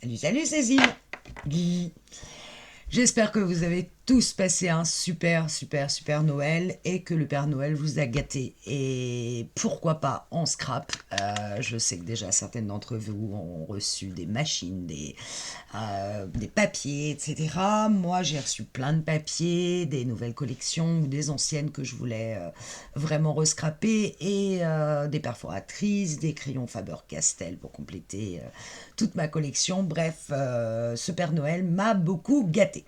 Salut, salut Cécile. Guy. J'espère que vous avez tous passé un super, super, super Noël et que le Père Noël vous a gâté. Et pourquoi pas en scrap. Je sais que déjà certaines d'entre vous ont reçu des machines, des papiers, etc. Moi, j'ai reçu plein de papiers, des nouvelles collections ou des anciennes que je voulais vraiment rescraper et des perforatrices, des crayons Faber-Castell pour compléter toute ma collection. Bref, ce Père Noël m'a beaucoup gâté.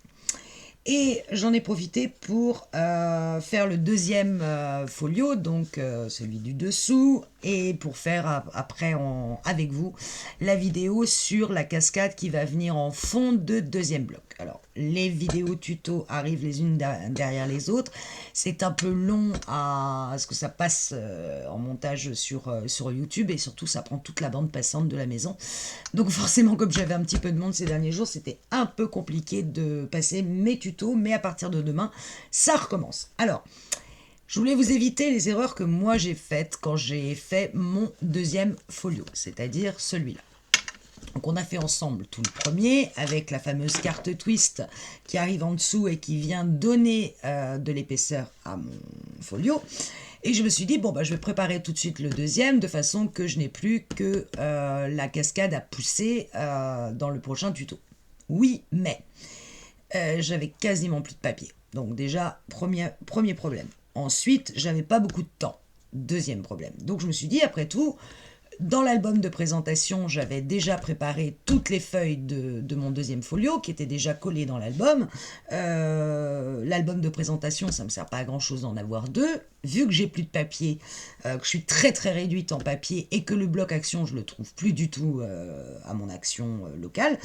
Et j'en ai profité pour faire le deuxième folio, donc celui du dessous, et pour faire après avec vous la vidéo sur la cascade qui va venir en fond de deuxième bloc. Alors, les vidéos tuto arrivent les unes derrière les autres. C'est un peu long à ce que ça passe en montage sur YouTube, et surtout ça prend toute la bande passante de la maison. Donc forcément, comme j'avais un petit peu de monde ces derniers jours, c'était un peu compliqué de passer mes tutos, mais à partir de demain, ça recommence. Alors, je voulais vous éviter les erreurs que moi j'ai faites quand j'ai fait mon deuxième folio, c'est-à-dire celui-là. Donc on a fait ensemble tout le premier avec la fameuse carte twist qui arrive en dessous et qui vient donner de l'épaisseur à mon folio. Et je me suis dit, bon, bah, je vais préparer tout de suite le deuxième de façon que je n'ai plus que la cascade à pousser dans le prochain tuto. Oui, mais j'avais quasiment plus de papier. Donc déjà, premier problème. Ensuite, j'avais pas beaucoup de temps. Deuxième problème. Donc je me suis dit, après tout, dans l'album de présentation, j'avais déjà préparé toutes les feuilles de mon deuxième folio qui étaient déjà collées dans l'album. L'album de présentation, ça ne me sert pas à grand chose d'en avoir deux. Vu que j'ai plus de papier, que je suis très très réduite en papier et que le bloc action, je le trouve plus du tout à mon action locale,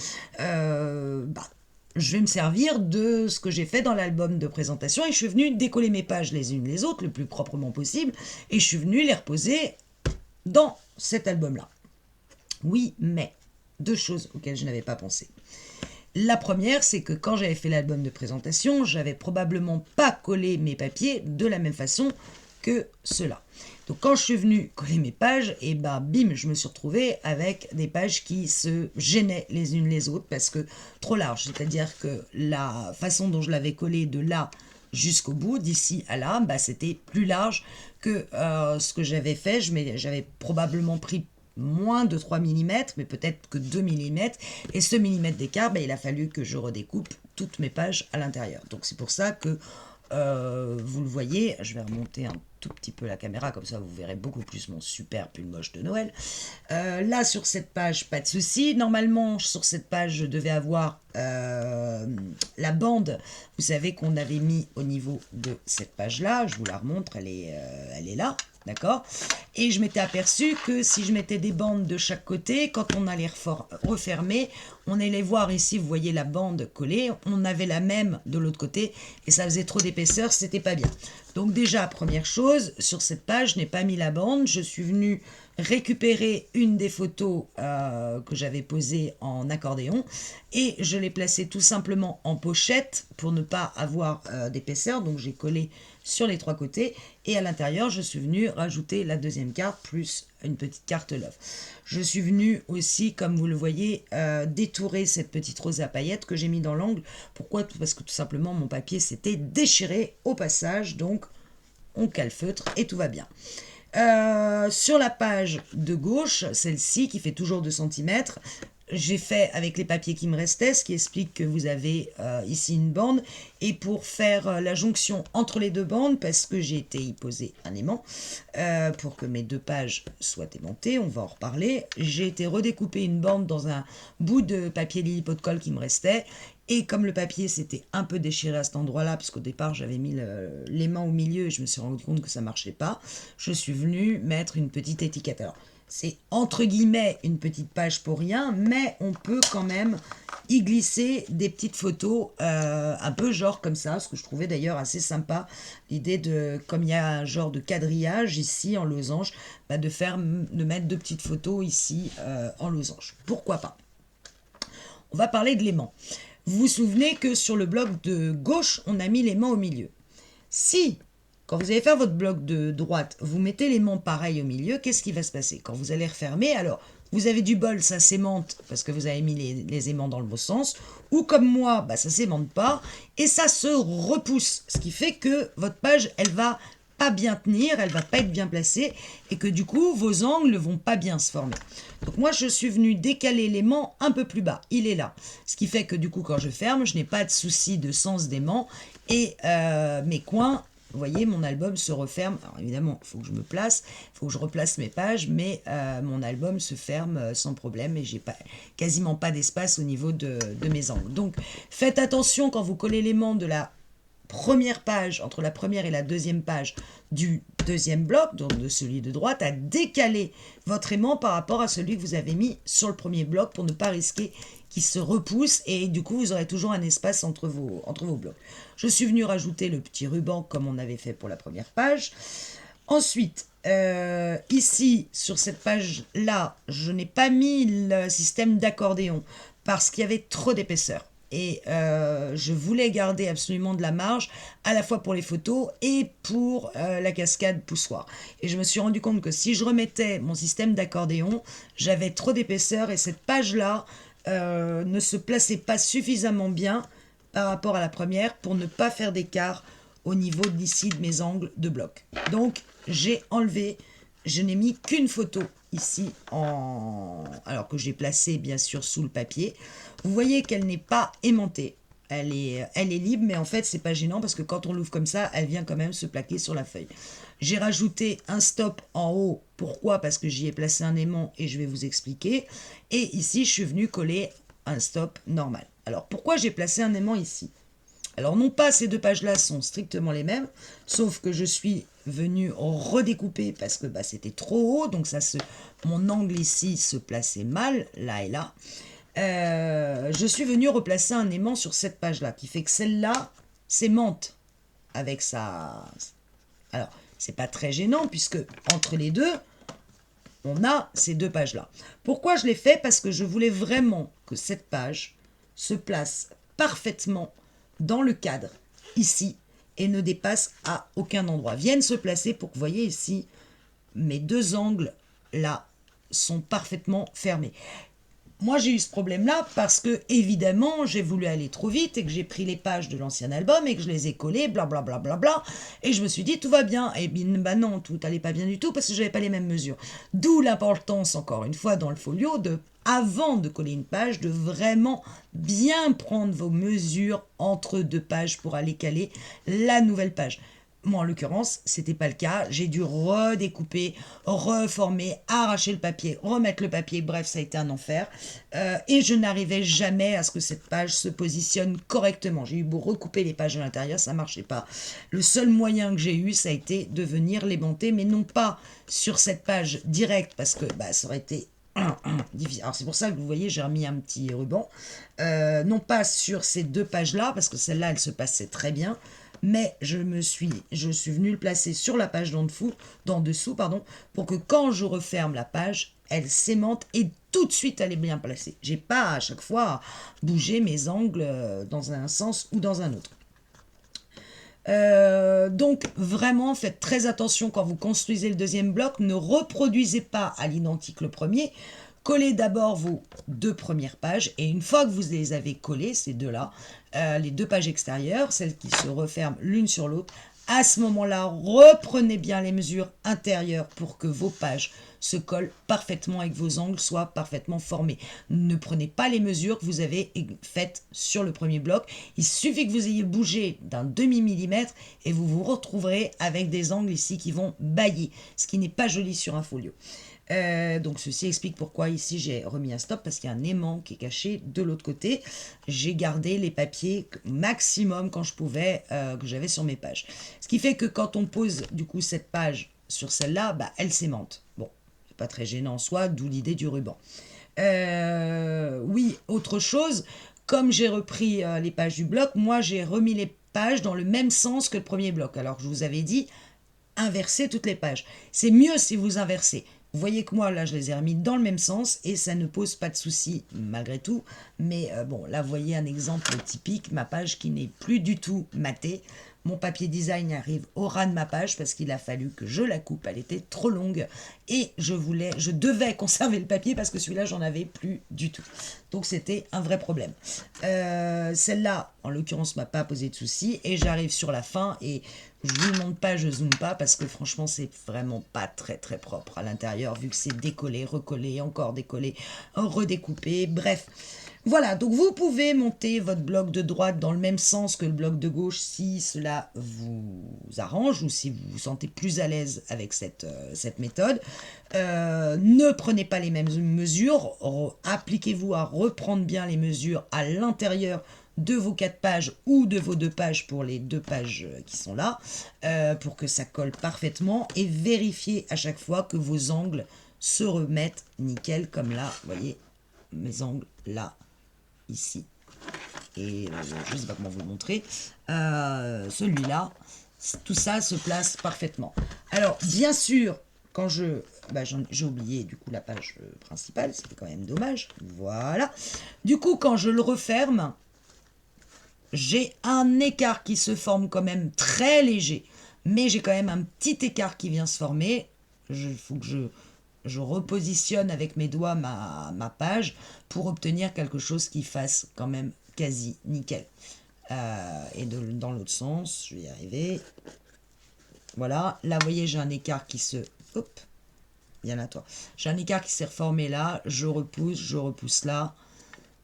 je vais me servir de ce que j'ai fait dans l'album de présentation et je suis venue décoller mes pages les unes les autres le plus proprement possible et je suis venue les reposer dans cet album-là. Oui, mais deux choses auxquelles je n'avais pas pensé. La première, c'est que quand j'avais fait l'album de présentation, j'avais probablement pas collé mes papiers de la même façon que ceux-là. Donc quand je suis venue coller mes pages, et ben bim, je me suis retrouvée avec des pages qui se gênaient les unes les autres parce que trop larges. C'est-à-dire que la façon dont je l'avais collé de là jusqu'au bout, d'ici à là, bah, c'était plus large que ce que j'avais fait. J'avais probablement pris moins de 3 mm, mais peut-être que 2 mm. Et ce millimètre d'écart, bah, il a fallu que je redécoupe toutes mes pages à l'intérieur. Donc c'est pour ça que vous le voyez, je vais remonter un tout petit peu la caméra, comme ça vous verrez beaucoup plus mon super pull moche de Noël. Là sur cette page, pas de souci. Normalement sur cette page je devais avoir la bande, vous savez qu'on avait mis au niveau de cette page là, je vous la remontre, elle est là. D'accord. Et je m'étais aperçu que si je mettais des bandes de chaque côté, quand on allait refermer, on allait voir ici, vous voyez la bande collée, on avait la même de l'autre côté et ça faisait trop d'épaisseur, c'était pas bien. Donc déjà, première chose, sur cette page, je n'ai pas mis la bande, je suis venue récupérer une des photos que j'avais posées en accordéon et je l'ai placée tout simplement en pochette pour ne pas avoir d'épaisseur, donc j'ai collé sur les trois côtés et à l'intérieur je suis venue rajouter la deuxième carte plus une petite carte love. Je suis venue aussi, comme vous le voyez, détourer cette petite rose à paillettes que j'ai mis dans l'angle. Pourquoi? Parce que tout simplement mon papier s'était déchiré au passage, donc on calfeutre et tout va bien. Sur la page de gauche, celle-ci qui fait toujours 2 cm, j'ai fait avec les papiers qui me restaient, ce qui explique que vous avez ici une bande. Et pour faire la jonction entre les deux bandes, parce que j'ai été y poser un aimant, pour que mes deux pages soient aimantées, on va en reparler, j'ai été redécouper une bande dans un bout de papier Lily Pot de colle qui me restait. Et comme le papier s'était un peu déchiré à cet endroit-là, parce qu'au départ j'avais mis l'aimant au milieu et je me suis rendu compte que ça ne marchait pas, je suis venue mettre une petite étiquette. Alors, c'est entre guillemets une petite page pour rien, mais on peut quand même y glisser des petites photos un peu genre comme ça, ce que je trouvais d'ailleurs assez sympa, l'idée de, comme il y a un genre de quadrillage ici en losange, bah de mettre 2 petites photos ici en losange. Pourquoi pas? On va parler de l'aimant. Vous vous souvenez que sur le bloc de gauche, on a mis l'aimant au milieu. Si, quand vous allez faire votre bloc de droite, vous mettez l'aimant pareil au milieu, qu'est-ce qui va se passer? Quand vous allez refermer, alors vous avez du bol, ça s'aimante parce que vous avez mis les aimants dans le bon sens, ou comme moi, bah, ça s'aimante pas, et ça se repousse, ce qui fait que votre page, elle va pas bien tenir, elle va pas être bien placée, et que du coup, vos angles ne vont pas bien se former. Donc moi, je suis venue décaler l'aimant un peu plus bas, il est là. Ce qui fait que du coup, quand je ferme, je n'ai pas de souci de sens d'aimant, et mes coins, vous voyez, mon album se referme. Alors évidemment, il faut que je me place, il faut que je replace mes pages, mais mon album se ferme sans problème et j'ai quasiment pas d'espace au niveau de mes angles. Donc faites attention quand vous collez l'aimant de la première page, entre la première et la deuxième page du deuxième bloc, donc de celui de droite, à décaler votre aimant par rapport à celui que vous avez mis sur le premier bloc pour ne pas risquer qu'il se repousse et du coup vous aurez toujours un espace entre vos blocs. Je suis venue rajouter le petit ruban comme on avait fait pour la première page. Ensuite, ici, sur cette page-là, je n'ai pas mis le système d'accordéon parce qu'il y avait trop d'épaisseur. Et je voulais garder absolument de la marge, à la fois pour les photos et pour la cascade poussoir. Et je me suis rendu compte que si je remettais mon système d'accordéon, j'avais trop d'épaisseur et cette page-là ne se plaçait pas suffisamment bien par rapport à la première pour ne pas faire d'écart au niveau d'ici de mes angles de bloc. Donc j'ai enlevé, je n'ai mis qu'une photo ici, alors que j'ai placé bien sûr sous le papier. Vous voyez qu'elle n'est pas aimantée. Elle est libre, mais en fait, c'est pas gênant parce que quand on l'ouvre comme ça, elle vient quand même se plaquer sur la feuille. J'ai rajouté un stop en haut. Pourquoi? Parce que j'y ai placé un aimant et je vais vous expliquer. Et ici, je suis venue coller un stop normal. Alors, pourquoi j'ai placé un aimant ici? Alors, non pas ces deux pages-là sont strictement les mêmes, sauf que je suis venue redécouper parce que bah, c'était trop haut, donc mon angle ici se plaçait mal, là et là. Je suis venue replacer un aimant sur cette page-là, qui fait que celle-là s'aimante avec sa... Alors, c'est pas très gênant, puisque entre les deux, on a ces deux pages-là. Pourquoi je l'ai fait? Parce que je voulais vraiment que cette page se place parfaitement dans le cadre, ici, et ne dépasse à aucun endroit. Viennent se placer pour que vous voyez ici, mes deux angles, là, sont parfaitement fermés. Moi, j'ai eu ce problème-là parce que, évidemment, j'ai voulu aller trop vite et que j'ai pris les pages de l'ancien album et que je les ai collées, blablabla, bla, bla, bla, et je me suis dit, tout va bien. Et bien, bah non, tout allait pas bien du tout parce que j'avais pas les mêmes mesures. D'où l'importance, encore une fois, dans le folio, avant de coller une page, de vraiment bien prendre vos mesures entre deux pages pour aller caler la nouvelle page. Moi, en l'occurrence, c'était pas le cas. J'ai dû redécouper, reformer, arracher le papier, remettre le papier. Bref, ça a été un enfer. Et je n'arrivais jamais à ce que cette page se positionne correctement. J'ai eu beau recouper les pages à l'intérieur, ça marchait pas. Le seul moyen que j'ai eu, ça a été de venir l'aimanter, mais non pas sur cette page directe, parce que bah, ça aurait été difficile. Alors c'est pour ça que vous voyez, j'ai remis un petit ruban. Non pas sur ces deux pages-là, parce que celle-là, elle se passait très bien. Mais je suis venue le placer sur la page d'en dessous, pour que quand je referme la page, elle s'aimante et tout de suite elle est bien placée. J'ai pas à chaque fois bougé mes angles dans un sens ou dans un autre. Donc vraiment faites très attention quand vous construisez le deuxième bloc, ne reproduisez pas à l'identique le premier. Collez d'abord vos deux premières pages et une fois que vous les avez collées, ces deux-là, les deux pages extérieures, celles qui se referment l'une sur l'autre, à ce moment-là, reprenez bien les mesures intérieures pour que vos pages se collent parfaitement et que vos angles soient parfaitement formés. Ne prenez pas les mesures que vous avez faites sur le premier bloc. Il suffit que vous ayez bougé d'un demi-millimètre et vous vous retrouverez avec des angles ici qui vont bailler, ce qui n'est pas joli sur un folio. Donc ceci explique pourquoi ici j'ai remis un stop, parce qu'il y a un aimant qui est caché de l'autre côté. J'ai gardé les papiers maximum quand je pouvais que j'avais sur mes pages. Ce qui fait que quand on pose du coup cette page sur celle-là, bah, elle s'aimante. Bon, c'est pas très gênant en soi, d'où l'idée du ruban. Oui, autre chose, comme j'ai repris les pages du bloc, moi j'ai remis les pages dans le même sens que le premier bloc. Alors je vous avais dit, inverser toutes les pages. C'est mieux si vous inversez. Vous voyez que moi, là, je les ai remis dans le même sens et ça ne pose pas de souci malgré tout. Mais bon, là, vous voyez un exemple typique, ma page qui n'est plus du tout matée. mon papier design arrive au ras de ma page parce qu'il a fallu que je la coupe, elle était trop longue et je devais conserver le papier parce que celui-là j'en avais plus du tout. Donc c'était un vrai problème. Celle-là, en l'occurrence, m'a pas posé de soucis et j'arrive sur la fin et je vous montre pas, je zoome pas parce que franchement c'est vraiment pas très très propre à l'intérieur vu que c'est décollé, recollé, encore décollé, redécoupé, bref. Voilà, donc vous pouvez monter votre bloc de droite dans le même sens que le bloc de gauche si cela vous arrange ou si vous vous sentez plus à l'aise avec cette méthode. Ne prenez pas les mêmes mesures, appliquez-vous à reprendre bien les mesures à l'intérieur de vos 4 pages ou de vos 2 pages pour les 2 pages qui sont là, pour que ça colle parfaitement et vérifiez à chaque fois que vos angles se remettent nickel comme là, vous voyez mes angles là, ici, et je ne sais pas comment vous le montrer, celui-là, tout ça se place parfaitement. Alors bien sûr, quand j'ai oublié du coup la page principale, c'était quand même dommage, voilà, du coup quand je le referme, j'ai un écart qui se forme quand même très léger, mais j'ai quand même un petit écart qui vient se former. Il faut que je repositionne avec mes doigts ma page pour obtenir quelque chose qui fasse quand même quasi nickel. Et dans l'autre sens, je vais y arriver. Voilà, là vous voyez j'ai un écart qui se... Hop, bien à toi. J'ai un écart qui s'est reformé là, je repousse là.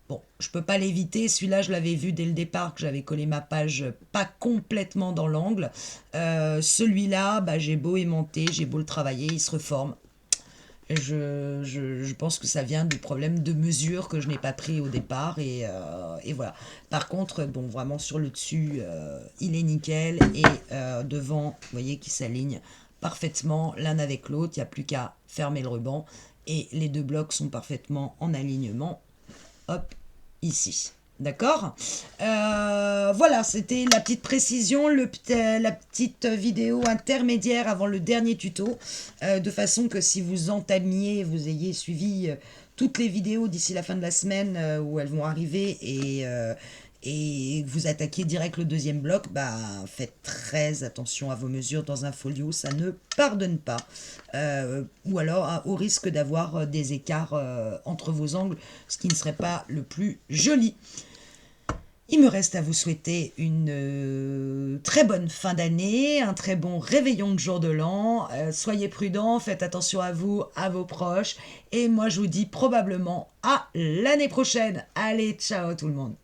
Bon, je peux pas l'éviter, celui-là je l'avais vu dès le départ que j'avais collé ma page pas complètement dans l'angle. Celui-là, j'ai beau aimanter, j'ai beau le travailler, il se reforme. Et je pense que ça vient du problème de mesure que je n'ai pas pris au départ et voilà. Par contre, bon, vraiment sur le dessus, il est nickel et devant, vous voyez qu'il s'aligne parfaitement l'un avec l'autre. Il n'y a plus qu'à fermer le ruban et les 2 blocs sont parfaitement en alignement. Hop, ici. D'accord, voilà, c'était la petite précision, la petite vidéo intermédiaire avant le dernier tuto, de façon que si vous entamiez, vous ayez suivi toutes les vidéos d'ici la fin de la semaine où elles vont arriver et vous attaquez direct le deuxième bloc, faites très attention à vos mesures dans un folio, ça ne pardonne pas. Ou alors au risque d'avoir des écarts entre vos angles, ce qui ne serait pas le plus joli. Il me reste à vous souhaiter une très bonne fin d'année, un très bon réveillon de jour de l'an. Soyez prudents, faites attention à vous, à vos proches. Et moi, je vous dis probablement à l'année prochaine. Allez, ciao tout le monde.